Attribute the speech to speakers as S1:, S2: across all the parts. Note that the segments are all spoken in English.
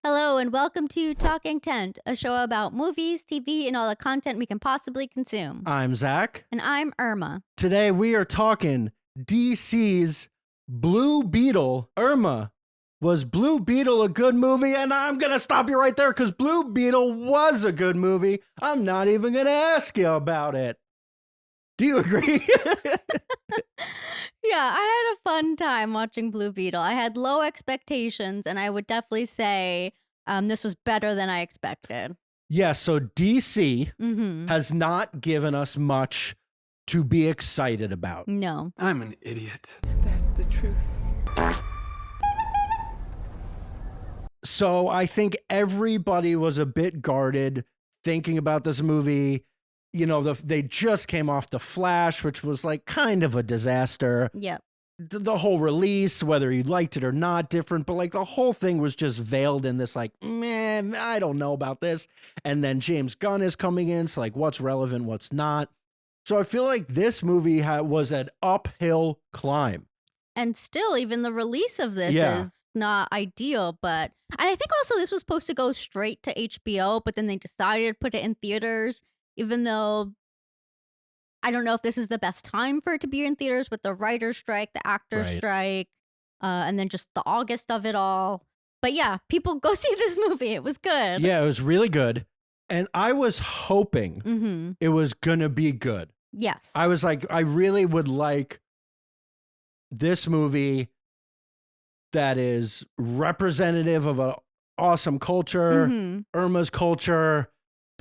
S1: Hello and welcome to Talking Tent, a show about movies, TV, and all the content we can possibly consume.
S2: I'm Zach.
S1: And I'm Irma.
S2: Today we are talking DC's Blue Beetle. Irma, was Blue Beetle a good movie? And I'm going to stop you right there because Blue Beetle was a good movie. I'm not even going to ask you about it. Do you agree?
S1: Yeah, I had a fun time watching Blue Beetle. I had low expectations, and I would definitely say this was better than I expected.
S2: Yeah, so DC has not given us much to be excited about.
S1: No.
S3: I'm an idiot. That's the truth.
S2: So I think everybody was a bit guarded thinking about this movie. You know, they just came off The Flash, which was like kind of a disaster.
S1: Yep.
S2: The whole release, whether you liked it or not, different, but like the whole thing was just veiled in this like, man, I don't know about this. And then James Gunn is coming in, so like what's relevant, what's not. So I feel like this movie was an uphill climb.
S1: And still, even the release of this is not ideal, and I think also this was supposed to go straight to HBO, but then they decided to put it in theaters. Even though I don't know if this is the best time for it to be in theaters with the writer's strike, the actor's strike, and then just the August of it all. But yeah, people go see this movie. It was good.
S2: Yeah, it was really good. And I was hoping it was going to be good.
S1: Yes.
S2: I was like, I really would like this movie that is representative of an awesome culture, Irma's culture,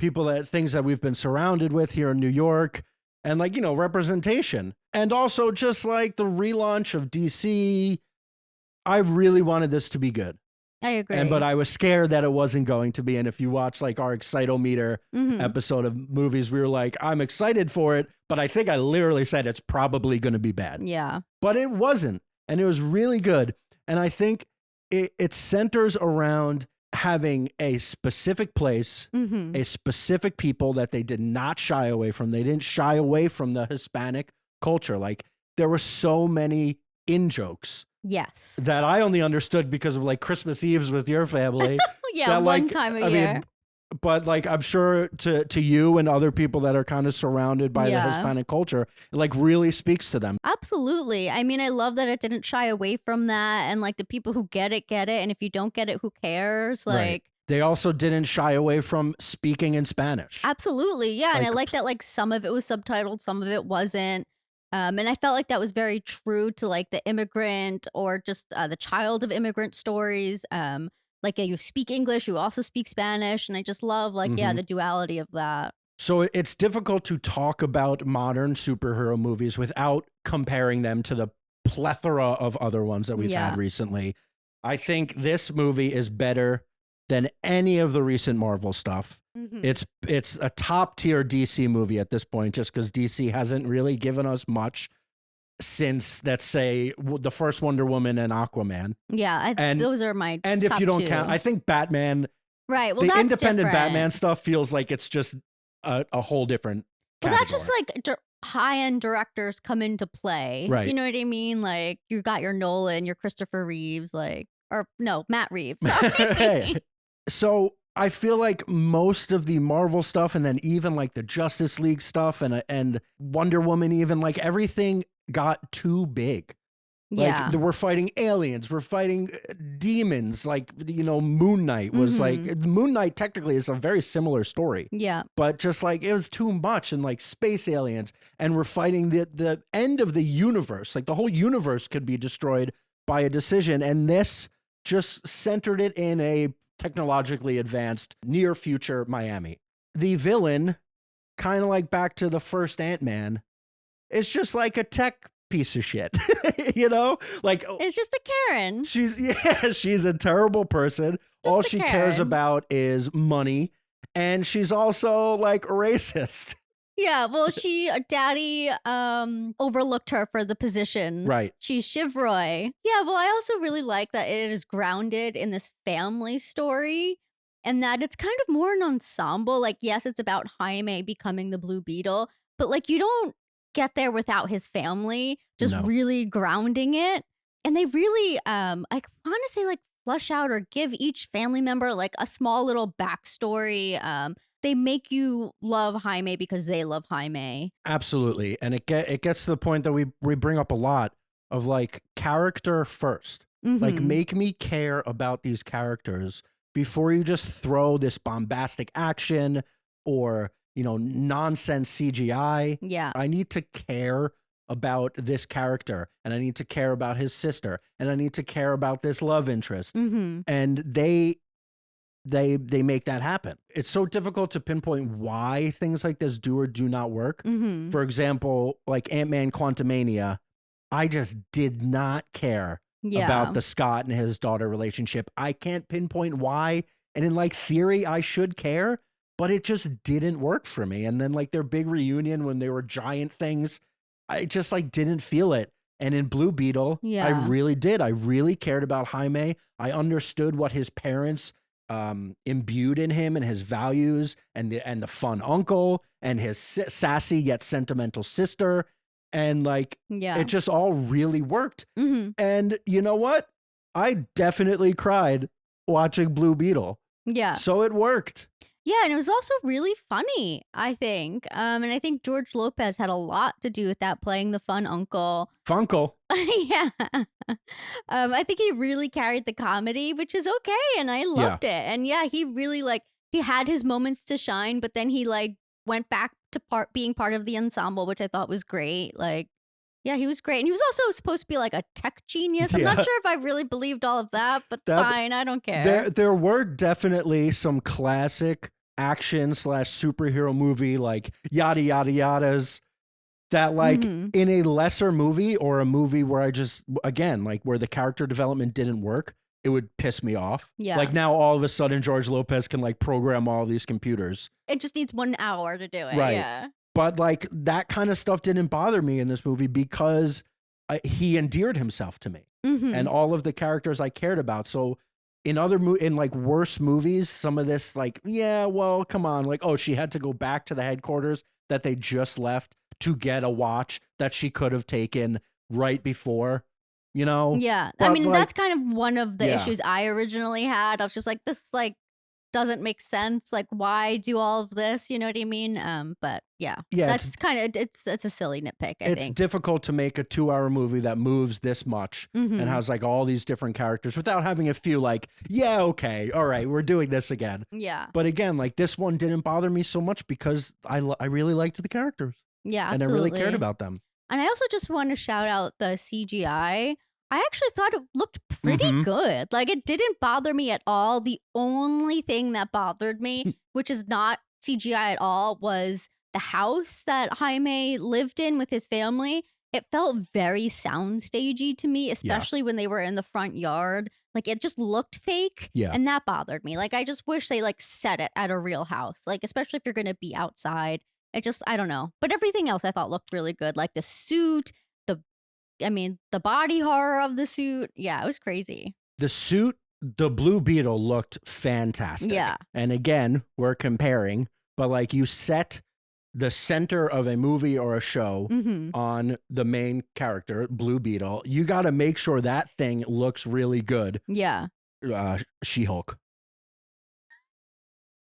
S2: things that we've been surrounded with here in New York, and like, you know, representation. And also just like the relaunch of DC. I really wanted this to be good.
S1: I agree.
S2: But I was scared that it wasn't going to be. And if you watch like our Excitometer episode of movies, we were like, I'm excited for it, but I think I literally said it's probably going to be bad.
S1: Yeah.
S2: But it wasn't. And it was really good. And I think it centers around having a specific place, a specific people that they did not shy away from. They didn't shy away from the Hispanic culture. Like there were so many in-jokes.
S1: Yes.
S2: That I only understood because of like Christmas Eves with your family.
S1: Yeah,
S2: that,
S1: one time a year.
S2: But like I'm sure to you and other people that are kind of surrounded by the Hispanic culture, it like really speaks to them.
S1: Absolutely. I mean, I love that it didn't shy away from that, and like the people who get it, and if you don't get it, who cares? Like
S2: They also didn't shy away from speaking in Spanish.
S1: Absolutely. Yeah. And I like that like some of it was subtitled, some of it wasn't. And I felt like that was very true to like the immigrant or just the child of immigrant stories. Like you speak English, you also speak Spanish. And I just love like, the duality of that.
S2: So it's difficult to talk about modern superhero movies without comparing them to the plethora of other ones that we've had recently. I think this movie is better than any of the recent Marvel stuff. It's a top tier DC movie at this point, just because DC hasn't really given us much since, let's say, the first Wonder Woman and Aquaman.
S1: Yeah, those are my
S2: and if
S1: top
S2: you don't
S1: two.
S2: Count, I think Batman.
S1: Right. Well,
S2: the
S1: that's
S2: independent
S1: different.
S2: Batman stuff feels like it's just a whole different category.
S1: Well, that's just like high-end directors come into play.
S2: Right.
S1: You know what I mean? Like you got your Nolan, your Christopher Reeves, Matt Reeves. Sorry.
S2: Hey. So I feel like most of the Marvel stuff, and then even like the Justice League stuff and Wonder Woman, even like everything got too big. Like we're fighting aliens, we're fighting demons. Like, you know, Moon Knight was like, Moon Knight technically is a very similar story.
S1: Yeah.
S2: But just like it was too much, and like space aliens, and we're fighting the end of the universe. Like the whole universe could be destroyed by a decision. And this just centered it in a technologically advanced near future Miami. The villain, kind of like back to the first Ant-Man, is just like a tech piece of shit. You know, like
S1: it's just a Karen.
S2: She's a terrible person. All she cares about is money, and she's also like racist.
S1: Yeah, well, Daddy overlooked her for the position.
S2: Right.
S1: She's Chivroy. Yeah, well, I also really like that it is grounded in this family story and that it's kind of more an ensemble. Like, yes, it's about Jaime becoming the Blue Beetle, but like you don't get there without his family just really grounding it. And they really, I want to say like flesh out or give each family member like a small little backstory. They make you love Jaime because they love Jaime.
S2: Absolutely. And it gets to the point that we bring up a lot of like character first. Like make me care about these characters before you just throw this bombastic action or, you know, nonsense CGI.
S1: Yeah.
S2: I need to care about this character, and I need to care about his sister, and I need to care about this love interest. And they make that happen. It's so difficult to pinpoint why things like this do or do not work. For example, like Ant-Man Quantumania, I just did not care about the Scott and his daughter relationship. I can't pinpoint why. And in like theory, I should care, but it just didn't work for me. And then like their big reunion when they were giant things, I just like didn't feel it. And in Blue Beetle, I really did. I really cared about Jaime. I understood what his parents imbued in him and his values and the fun uncle and his sassy yet sentimental sister. And like, it just all really worked. And you know what? I definitely cried watching Blue Beetle.
S1: Yeah.
S2: So it worked.
S1: Yeah, and it was also really funny, I think. And I think George Lopez had a lot to do with that, playing the fun uncle.
S2: Funkle.
S1: Yeah. I think he really carried the comedy, which is okay, and I loved it. And yeah, he really like, he had his moments to shine, but then he like went back to being part of the ensemble, which I thought was great. Like, yeah, he was great. And he was also supposed to be like a tech genius. I'm not sure if I really believed all of that, but fine, I don't care.
S2: There were definitely some classic action / superhero movie like yada yada yadas that like in a lesser movie or a movie where I just, again, like where the character development didn't work, it would piss me off.
S1: Yeah.
S2: Like now all of a sudden George Lopez can like program all these computers.
S1: It just needs 1 hour to do it.
S2: Right.
S1: Yeah.
S2: But like that kind of stuff didn't bother me in this movie because he endeared himself to me and all of the characters I cared about. So in in like worse movies, some of this like, yeah, well, come on. Like, oh, she had to go back to the headquarters that they just left to get a watch that she could have taken right before, you know?
S1: Yeah.
S2: But
S1: I mean,
S2: like,
S1: that's kind of one of the issues I originally had. I was just like, this like doesn't make sense. Like, why do all of this? You know what I mean? But yeah, that's kind of, it's a silly nitpick, I think.
S2: It's difficult to make a 2-hour movie that moves this much and has like all these different characters without having it feel like, yeah, okay, all right, we're doing this again.
S1: Yeah.
S2: But again, like this one didn't bother me so much because I really liked the characters.
S1: Yeah,
S2: and
S1: absolutely.
S2: I really cared about them.
S1: And I also just want to shout out the CGI. I actually thought it looked pretty good. Like, it didn't bother me at all. The only thing that bothered me, which is not CGI at all, was the house that Jaime lived in with his family. It felt very soundstagey to me, especially when they were in the front yard. Like, it just looked fake.
S2: Yeah.
S1: And that bothered me. Like, I just wish they, like, set it at a real house. Like, especially if you're going to be outside. I don't know. But everything else I thought looked really good. Like, the suit, the body horror of the suit. Yeah, it was crazy.
S2: The suit, the Blue Beetle looked fantastic.
S1: Yeah.
S2: And again, we're comparing, but like you set the center of a movie or a show on the main character, Blue Beetle. You got to make sure that thing looks really good.
S1: Yeah.
S2: She-Hulk.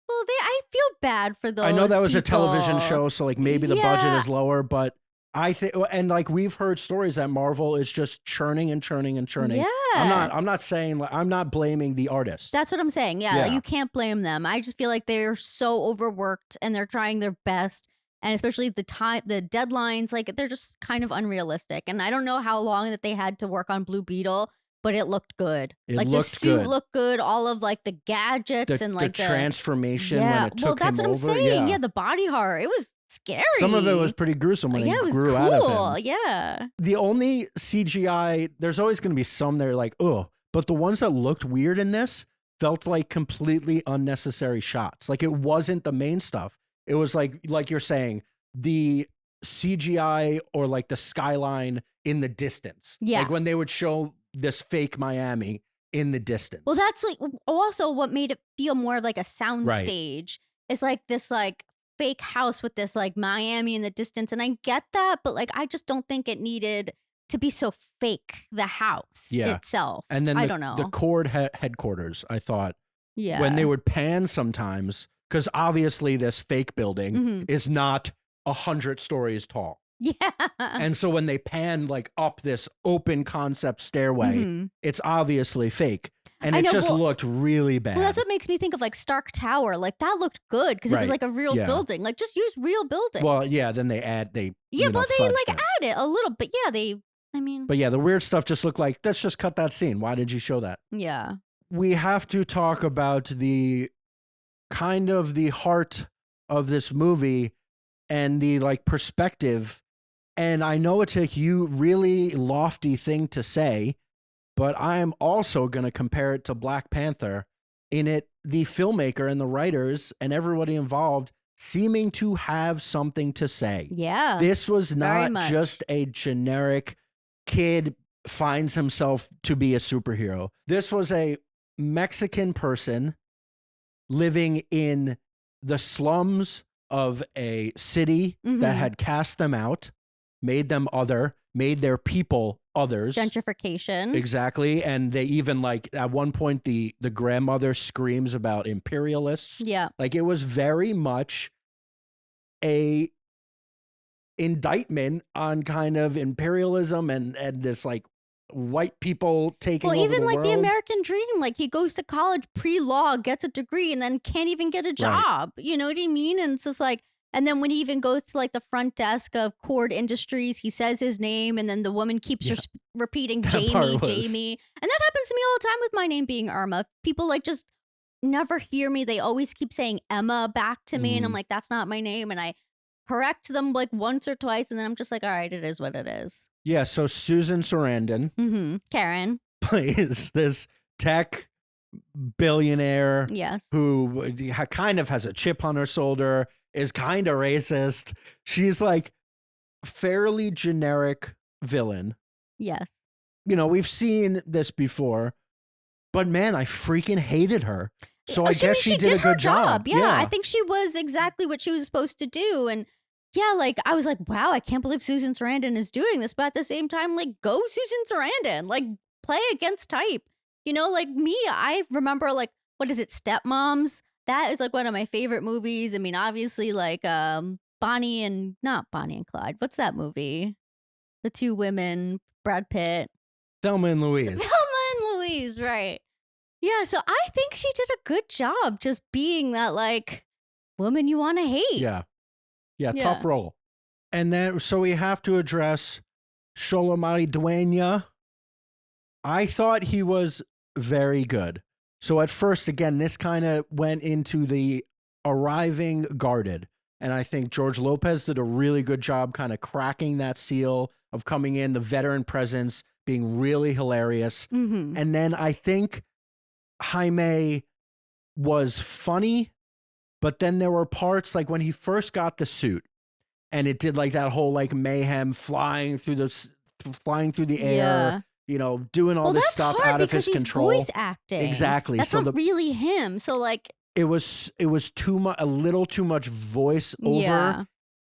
S1: Well, I feel bad for those.
S2: I know that was
S1: people.
S2: a television show, so like maybe the budget is lower, but I think, and like we've heard stories that Marvel is just churning and churning and churning.
S1: Yeah.
S2: I'm not saying, I'm not blaming the artist.
S1: That's what I'm saying. Yeah, you can't blame them. I just feel like they're so overworked and they're trying their best. And especially the deadlines, like they're just kind of unrealistic. And I don't know how long that they had to work on Blue Beetle, but it looked good. The suit looked good. All of like the gadgets and like
S2: the transformation when it took him over.
S1: That's what I'm saying. Yeah, the body horror. It was scary.
S2: Some of it was pretty gruesome when it grew out of him.
S1: Yeah.
S2: The only CGI, there's always going to be some that are like, oh, but the ones that looked weird in this felt like completely unnecessary shots. Like it wasn't the main stuff. It was like you're saying, the CGI or like the skyline in the distance.
S1: Yeah.
S2: Like when they would show this fake Miami in the distance.
S1: Well, that's like also what made it feel more of like a sound stage. It's like this like fake house with this like Miami in the distance. And I get that, but like I just don't think it needed to be so fake, the house itself.
S2: And then
S1: I don't know.
S2: The Cord headquarters, I thought,
S1: yeah,
S2: when they would pan sometimes, because obviously this fake building is not 100 stories tall.
S1: Yeah.
S2: And so when they pan like up this open concept stairway, it's obviously fake. And it just looked really bad.
S1: Well, that's what makes me think of like Stark Tower. Like that looked good because it was like a real building. Like just use real buildings.
S2: Well, yeah, then they add,
S1: they like add it a little bit. Yeah, but yeah,
S2: the weird stuff just looked like, let's just cut that scene. Why did you show that?
S1: Yeah.
S2: We have to talk about the kind of the heart of this movie and the like perspective. And I know it's a really lofty thing to say, but I am also going to compare it to Black Panther. In it, the filmmaker and the writers and everybody involved seeming to have something to say.
S1: Yeah.
S2: This was not just a generic kid finds himself to be a superhero. This was a Mexican person living in the slums of a city that had cast them out, made them other, made their people others.
S1: Gentrification.
S2: Exactly. And they even like at one point the grandmother screams about imperialists.
S1: Yeah.
S2: Like it was very much a indictment on kind of imperialism and this like white people taking over the world.
S1: Well, even like the American dream, like he goes to college pre-law, gets a degree, and then can't even get a job. Right. You know what I mean? And it's just like, and then when he even goes to like the front desk of Cord Industries, he says his name, and then the woman keeps repeating Jamie. And that happens to me all the time with my name being Irma. People like just never hear me. They always keep saying Emma back to me, and I'm like, that's not my name. And I correct them like once or twice, and then I'm just like, all right, it is what it is.
S2: Yeah, so Susan Sarandon,
S1: Karen,
S2: plays this tech billionaire who kind of has a chip on her shoulder, is kind of racist. She's like fairly generic villain.
S1: Yes.
S2: You know, we've seen this before, but man, I freaking hated her. So I guess she did a good job.
S1: Yeah, I think she was exactly what she was supposed to do. And yeah, like I was like, wow, I can't believe Susan Sarandon is doing this. But at the same time, like, go Susan Sarandon, like play against type. You know, like me, I remember like, what is it, Stepmoms? That is like one of my favorite movies. I mean, obviously like not Bonnie and Clyde. What's that movie? The two women, Brad Pitt.
S2: Thelma and Louise.
S1: Thelma and Louise, right. Yeah, so I think she did a good job just being that like woman you want to hate.
S2: Yeah, tough role. And then, so we have to address Xolo Maridueña. I thought he was very good. So at first, again, this kind of went into the arriving guarded. And I think George Lopez did a really good job kind of cracking that seal of coming in, the veteran presence being really hilarious. And then I think Jaime was funny, but then there were parts like when he first got the suit and it did like that whole like mayhem flying through the air, you know, doing all this stuff out of his control.
S1: Voice acting.
S2: Exactly.
S1: That's not really him. So like
S2: it was too much, a little too much voice over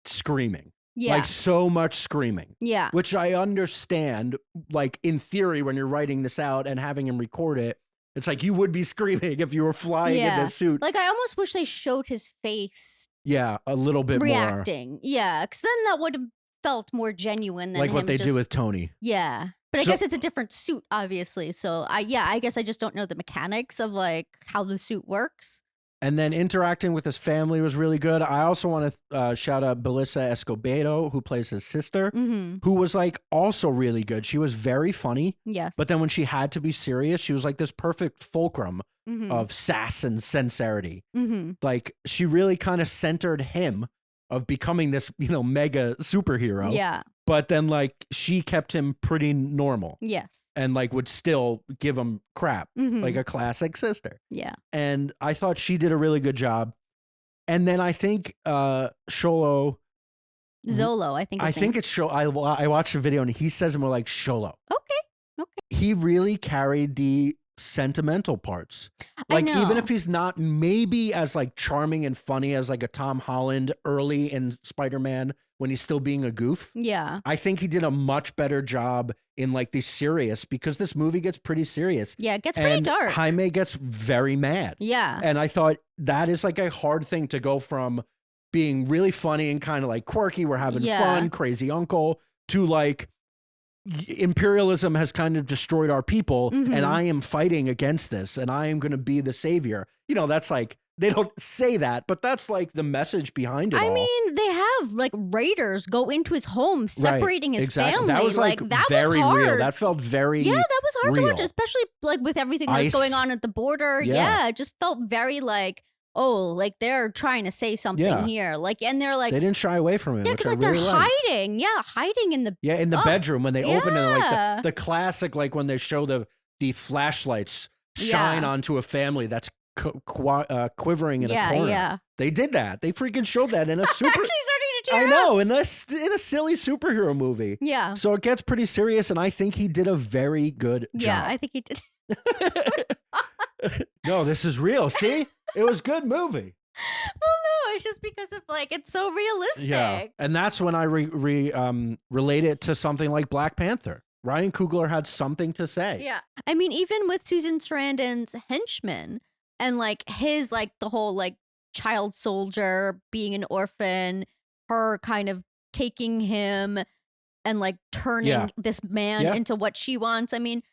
S2: screaming. Yeah. Like so much screaming.
S1: Yeah.
S2: Which I understand, like in theory, when you're writing this out and having him record it, it's like you would be screaming if you were flying in this suit.
S1: Like I almost wish they showed his face.
S2: Yeah, a little bit
S1: reacting.
S2: more.
S1: Yeah, because then that would have felt more genuine than
S2: like what they do with Tony.
S1: Yeah. But I guess it's a different suit, obviously. So I guess I just don't know the mechanics of like how the suit works.
S2: And then interacting with his family was really good. I also want to shout out Belissa Escobedo, who plays his sister, who was like also really good. She was very funny.
S1: Yes.
S2: But then when she had to be serious, she was like this perfect fulcrum of sass and sincerity. Like she really kind of centered him of becoming this, you know, mega superhero.
S1: Yeah.
S2: But then like she kept him pretty normal.
S1: Yes.
S2: And like would still give him crap, like a classic sister.
S1: Yeah.
S2: And I thought she did a really good job. And then I think Xolo.
S1: Xolo, I think
S2: it's Xolo. I watched the video and he says more like Xolo.
S1: Okay.
S2: He really carried the sentimental parts. Like even if he's not maybe as like charming and funny as like a Tom Holland early in Spider-Man when he's still being a goof.
S1: Yeah.
S2: I think he did a much better job in like the serious, because this movie gets pretty serious.
S1: Yeah, it gets pretty dark.
S2: Jaime gets very mad.
S1: Yeah.
S2: And I thought that is like a hard thing to go from being really funny and kind of like quirky, we're having fun, crazy uncle, to like imperialism has kind of destroyed our people and I am fighting against this and I am going to be the savior. You know, that's like, they don't say that, but that's like the message behind it all.
S1: I mean, they have like raiders go into his home, separating his family.
S2: That was like
S1: that
S2: very
S1: was hard.
S2: real. That felt very
S1: that was hard
S2: real.
S1: to watch, especially like with everything that's going on at the border. Yeah, it just felt very like, oh, like they're trying to say something here. Like, and they're like,
S2: they didn't shy away from it.
S1: Yeah, because like they're hiding. Yeah, hiding in the
S2: bedroom when they open it. Like the classic, like when they show the flashlights shine onto a family that's quivering in a corner. Yeah. They did that. They freaking showed that in a super.
S1: Actually starting to tear
S2: I know, in a silly superhero movie.
S1: Yeah.
S2: So it gets pretty serious, and I think he did a very good job.
S1: Yeah, I think he did.
S2: No, this is real. See, it was a good movie.
S1: Well, no, it's just because of like it's so realistic.
S2: Yeah, and that's when I relate it to something like Black Panther. Ryan Coogler had something to say.
S1: Yeah, I mean, even with Susan Sarandon's henchman. And like his like the whole like child soldier being an orphan, her kind of taking him and like turning this man into what she wants. I mean,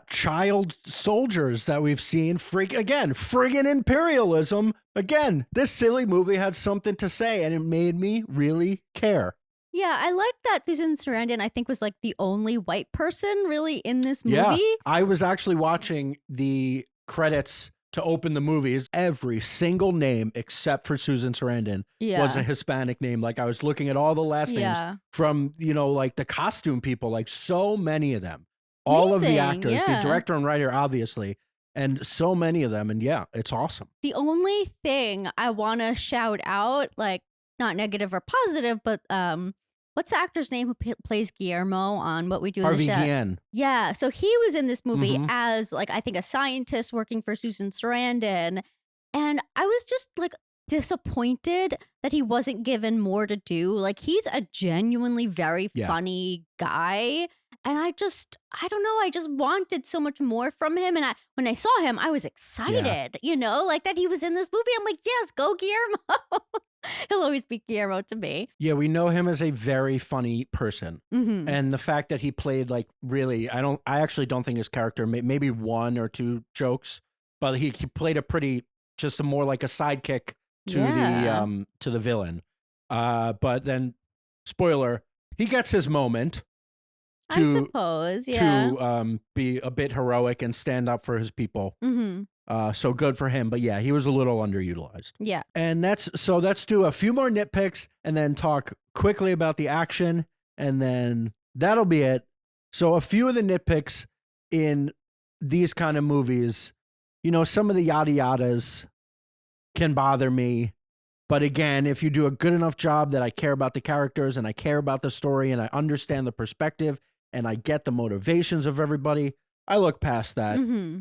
S2: child soldiers that we've seen. Friggin' imperialism. Again, this silly movie had something to say and it made me really care.
S1: Yeah, I like that Susan Sarandon, I think, was like the only white person really in this movie.
S2: Yeah, I was actually watching the credits to open the movies. Every single name except for Susan Sarandon was a Hispanic name. Like I was looking at all the last names from, you know, like the costume people, like so many of them, all of the actors, the director and writer, obviously, and so many of them. And yeah, it's awesome.
S1: The only thing I want to shout out, like not negative or positive, but what's the actor's name who plays Guillermo on What We Do in the Shadows?
S2: Guillen.
S1: Yeah, so he was in this movie as like I think a scientist working for Susan Sarandon, and I was just like disappointed that he wasn't given more to do. Like he's a genuinely very funny guy, and I don't know, I just wanted so much more from him. And when I saw him, I was excited, you know, like that he was in this movie. I'm like, yes, go Guillermo. He'll always be Guillermo to me.
S2: Yeah, we know him as a very funny person. And the fact that he played like really, I actually don't think his character, maybe one or two jokes, but he played just a more like a sidekick to the villain. But then, spoiler, he gets his moment.
S1: I suppose,
S2: to be a bit heroic and stand up for his people. So good for him. But yeah, he was a little underutilized.
S1: Yeah.
S2: And let's do a few more nitpicks and then talk quickly about the action. And then that'll be it. So a few of the nitpicks in these kind of movies, you know, some of the yada yadas can bother me. But again, if you do a good enough job that I care about the characters and I care about the story and I understand the perspective and I get the motivations of everybody, I look past that.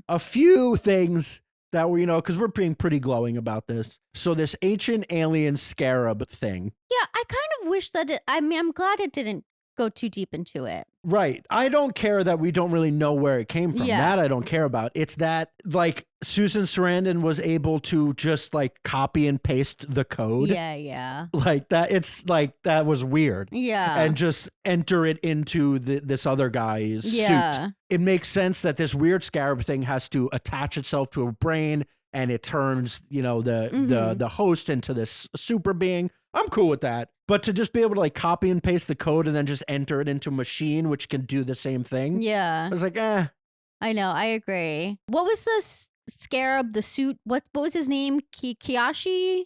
S2: A few things that were, you know, because we're being pretty glowing about this. So this ancient alien scarab thing.
S1: Yeah, I kind of wish that I'm glad it didn't go too deep into it.
S2: Right. I don't care that we don't really know where it came from. That I don't care about. It's that like Susan Sarandon was able to just like copy and paste the code.
S1: Yeah.
S2: Like that. It's like that was weird.
S1: Yeah.
S2: And just enter it into this other guy's suit. It makes sense that this weird scarab thing has to attach itself to a brain and it turns, you know, the host into this super being. I'm cool with that. But to just be able to like copy and paste the code and then just enter it into a machine, which can do the same thing.
S1: Yeah.
S2: I was like,
S1: I know. I agree. What was the scarab, the suit? What was his name? Kajida.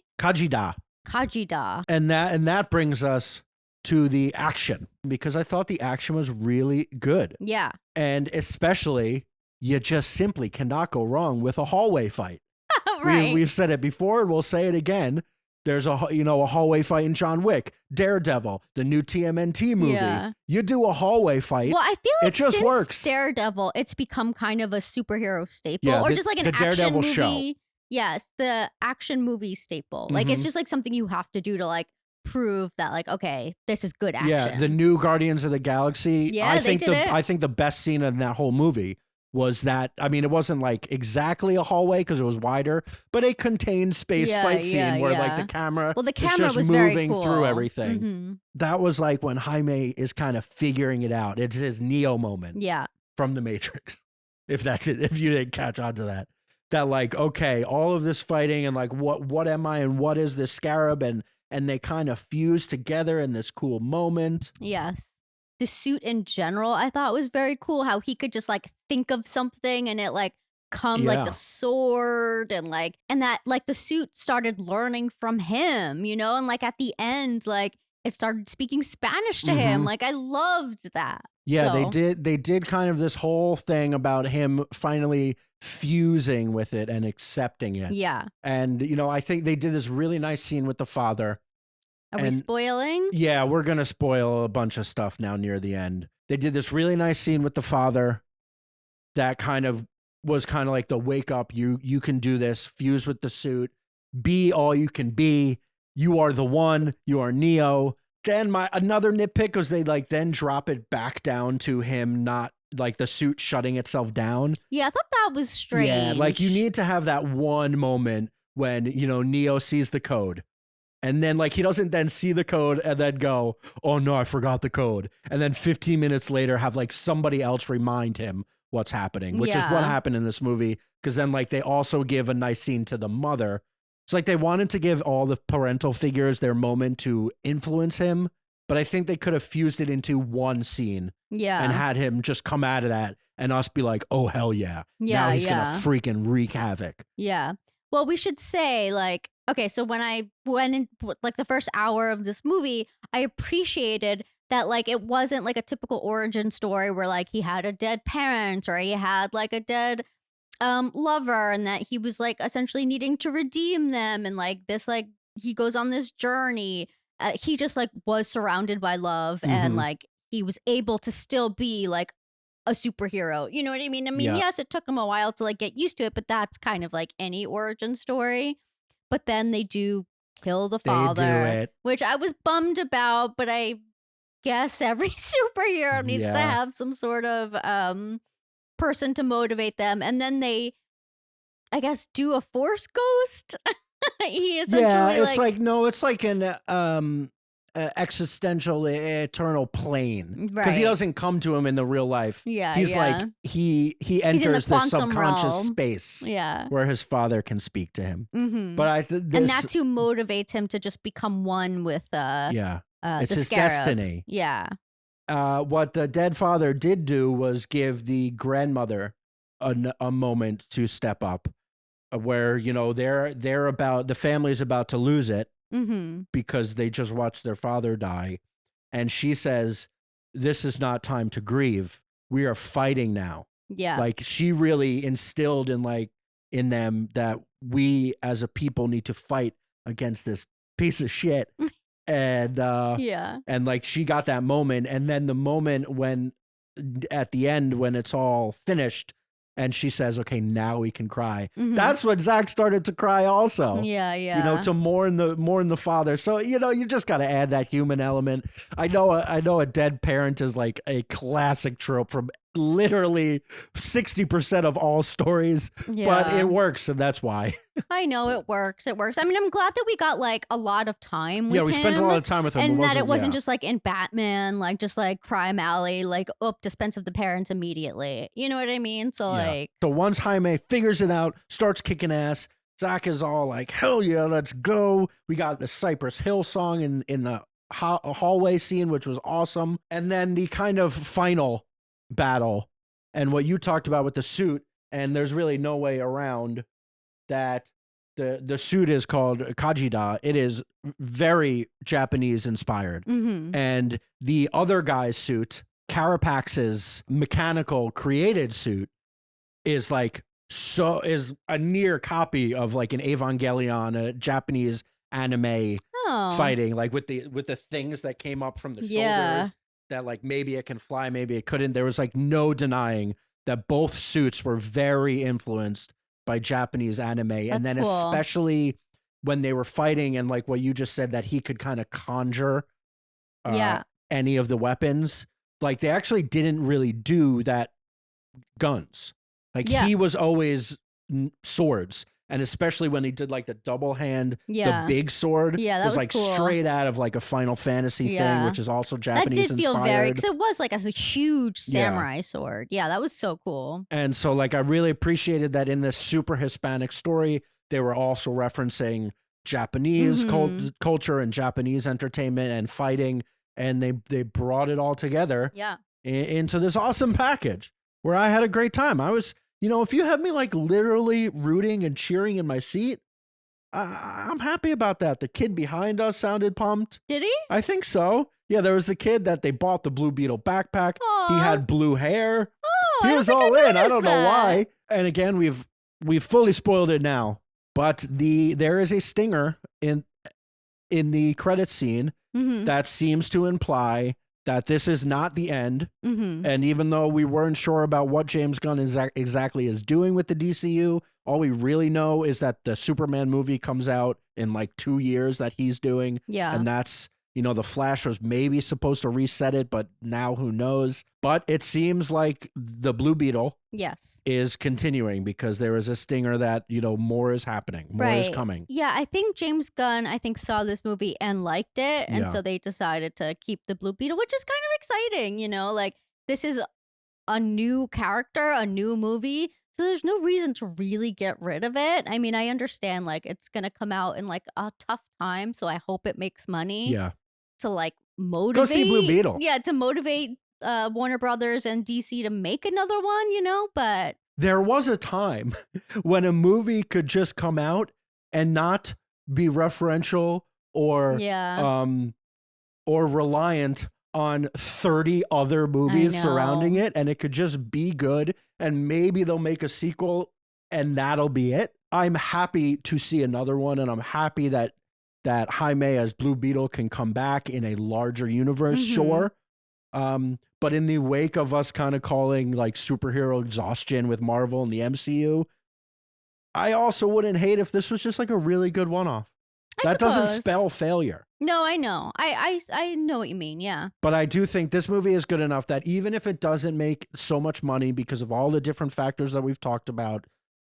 S2: And that brings us to the action, because I thought the action was really good.
S1: Yeah.
S2: And especially, you just simply cannot go wrong with a hallway fight.
S1: Right.
S2: We've said it before and we'll say it again. There's a hallway fight in John Wick, Daredevil, the new TMNT movie. Yeah. You do a hallway fight.
S1: Well, I feel like
S2: it just
S1: since
S2: works.
S1: Daredevil, it's become kind of a superhero staple,
S2: or
S1: just like an action
S2: Daredevil
S1: movie.
S2: show.
S1: Yes, the action movie staple. Like it's just like something you have to do to like prove that like, okay, this is good action.
S2: Yeah, the new Guardians of the Galaxy.
S1: Yeah,
S2: I
S1: they
S2: think
S1: did it.
S2: I think the best scene in that whole movie was that, I mean, it wasn't like exactly a hallway because it was wider, but a contained space fight scene where like the camera,
S1: the
S2: is just
S1: was
S2: moving
S1: very cool.
S2: through everything.
S1: Mm-hmm.
S2: That was like when Jaime is kind of figuring it out. It's his Neo moment from the Matrix. If that's it, if you didn't catch on to that. That like, okay, all of this fighting and like what am I and what is this scarab, and they kind of fuse together in this cool moment.
S1: Yes. The suit in general, I thought was very cool. How he could just like think of something and it like come like the sword and that like the suit started learning from him, you know, and like at the end, like it started speaking Spanish to him. Like I loved that.
S2: Yeah, they did kind of this whole thing about him finally fusing with it and accepting it.
S1: Yeah.
S2: And you know, I think they did this really nice scene with the father.
S1: Are we spoiling?
S2: Yeah, we're going to spoil a bunch of stuff now near the end. They did this really nice scene with the father that kind of was kind of like the wake up. You can do this. Fuse with the suit. Be all you can be. You are the one. You are Neo. Then another nitpick was they like then drop it back down to him not like the suit shutting itself down.
S1: Yeah, I thought that was strange.
S2: Yeah, like you need to have that one moment when, you know, Neo sees the code. And then like he doesn't then see the code and then go, oh no, I forgot the code. And then 15 minutes later have like somebody else remind him what's happening, which is what happened in this movie. Because then like they also give a nice scene to the mother. It's like they wanted to give all the parental figures their moment to influence him. But I think they could have fused it into one scene. Yeah. And had him just come out of that and us be like, oh hell yeah. Now he's going to freaking wreak havoc.
S1: Yeah. Well, we should say like, okay, so when I went in like the first hour of this movie, I appreciated that like it wasn't like a typical origin story where like he had a dead parent or he had like a dead lover and that he was like essentially needing to redeem them and like this like he goes on this journey. He just like was surrounded by love and like he was able to still be like a superhero. You know what I mean? I mean, yes, it took him a while to like get used to it, but that's kind of like any origin story. But then they do kill the father, which I was bummed about, but I guess every superhero needs to have some sort of person to motivate them. And then they, I guess, do a Force ghost. He essentially
S2: it's like no, it's like an existential eternal plane because he doesn't come to him in the real life. He's like he enters the subconscious space where his father can speak to him. But and
S1: that's who motivates him to just become one with
S2: it's his
S1: scarab.
S2: destiny. What the dead father did do was give the grandmother a moment to step up, where you know they're about the family's about to lose it. Because they just watched their father die. And she says, this is not time to grieve. We are fighting now. Yeah. Like she really instilled in them that we as a people need to fight against this piece of shit. And and like she got that moment. And then the moment when at the end, when it's all finished, and she says, okay, now we can cry. That's when Zach started to cry also. Yeah. You know, to mourn the father. So, you know, you just got to add that human element. I know a dead parent is like a classic trope from literally 60% of all stories, but it works. And that's why.
S1: I know it works. It works. I mean, I'm glad that we got like a lot of time with him.
S2: Yeah, we spent a lot of time with him.
S1: And that it wasn't just like in Batman, like just like crime alley, like, dispense of the parents immediately. You know what I mean? So like.
S2: So once Jaime figures it out, starts kicking ass, Zach is all like, hell yeah, let's go. We got the Cypress Hill song in the hallway scene, which was awesome. And then the kind of final battle and what you talked about with the suit, and there's really no way around that. The suit is called Kajida. It is very Japanese inspired. And the other guy's suit, Carapax's mechanical created suit, is a near copy of like an Evangelion, a Japanese anime fighting, like with the things that came up from the shoulders that like maybe it can fly, maybe it couldn't. There was like no denying that both suits were very influenced by Japanese anime. And then especially when they were fighting, and like what you just said, that he could kind of conjure any of the weapons. Like they actually didn't really do that guns. Like he was always swords. And especially when he did like the double hand, the big sword
S1: that
S2: was like
S1: cool.
S2: Straight out of like a Final Fantasy thing, which is also Japanese inspired.
S1: That did feel very, because it was like a huge samurai sword. Yeah, that was so cool.
S2: And so like I really appreciated that in this super Hispanic story, they were also referencing Japanese culture and Japanese entertainment and fighting, and they brought it all together into this awesome package where I had a great time. I was, you know, if you have me like literally rooting and cheering in my seat, I'm happy about that. The kid behind us sounded pumped.
S1: Did he?
S2: I think so. Yeah, there was a kid that they bought the Blue Beetle backpack.
S1: Aww.
S2: He had blue hair.
S1: Oh,
S2: He was all in. I don't know why. And again, we've fully spoiled it now. But there is a stinger in the credits scene that seems to imply that this is not the end. And even though we weren't sure about what James Gunn exactly is doing with the DCU, all we really know is that the Superman movie comes out in like 2 years that he's doing.
S1: Yeah.
S2: And that's, you know, the Flash was maybe supposed to reset it, but now who knows? But it seems like the Blue Beetle is continuing, because there is a stinger that, you know, more is happening. More is coming.
S1: Yeah, I think James Gunn, saw this movie and liked it. And so they decided to keep the Blue Beetle, which is kind of exciting, you know, like this is a new character, a new movie. So there's no reason to really get rid of it. I mean, I understand like it's going to come out in like a tough time. So I hope it makes money.
S2: Yeah.
S1: To like motivate.
S2: Go see Blue Beetle.
S1: Yeah, to motivate Warner Brothers and DC to make another one, you know, but
S2: there was a time when a movie could just come out and not be referential or reliant on 30 other movies surrounding it, and it could just be good, and maybe they'll make a sequel and that'll be it. I'm happy to see another one, and I'm happy that Jaime as Blue Beetle can come back in a larger universe, sure. But in the wake of us kind of calling like superhero exhaustion with Marvel and the MCU, I also wouldn't hate if this was just like a really good one-off. That doesn't spell failure.
S1: No, I know. I know what you mean, yeah.
S2: But I do think this movie is good enough that even if it doesn't make so much money because of all the different factors that we've talked about,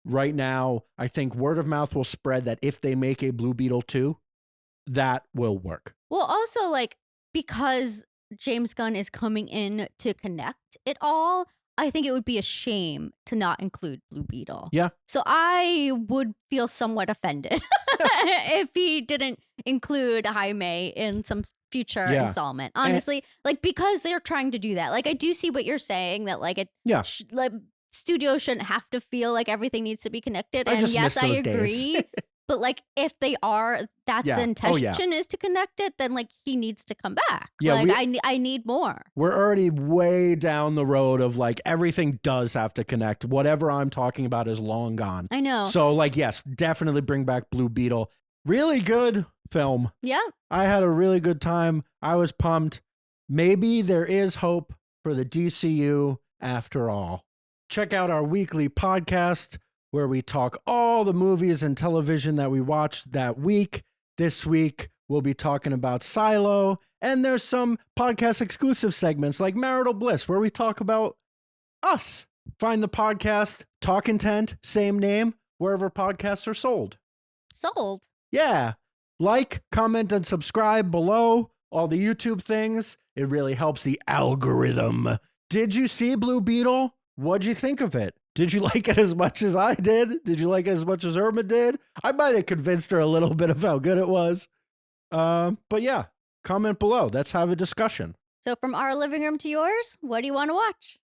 S2: right now, I think word of mouth will spread that if they make a Blue Beetle 2, that will work.
S1: Well, also, like, because James Gunn is coming in to connect it all, I think it would be a shame to not include Blue Beetle.
S2: Yeah.
S1: So I would feel somewhat offended if he didn't include Jaime in some future installment. Honestly, like, because they're trying to do that. Like, I do see what you're saying, that, like, like, studios shouldn't have to feel like everything needs to be connected. And yes, I agree. But like, if they are, that's the intention is to connect it, then like he needs to come back. Yeah, like I need more.
S2: We're already way down the road of like everything does have to connect. Whatever I'm talking about is long gone.
S1: I know.
S2: So like, yes, definitely bring back Blue Beetle. Really good film.
S1: Yeah.
S2: I had a really good time. I was pumped. Maybe there is hope for the DCU after all. Check out our weekly podcast where we talk all the movies and television that we watched that week. This week, we'll be talking about Xolo, and there's some podcast exclusive segments like Marital Bliss, where we talk about us. Find the podcast, Talk Intent, same name, wherever podcasts are sold.
S1: Sold?
S2: Yeah. Like, comment, and subscribe below, all the YouTube things. It really helps the algorithm. Did you see Blue Beetle? What'd you think of it? Did you like it as much as I did? Did you like it as much as Irma did? I might have convinced her a little bit of how good it was. But yeah, comment below. Let's have a discussion.
S1: So from our living room to yours, what do you want to watch?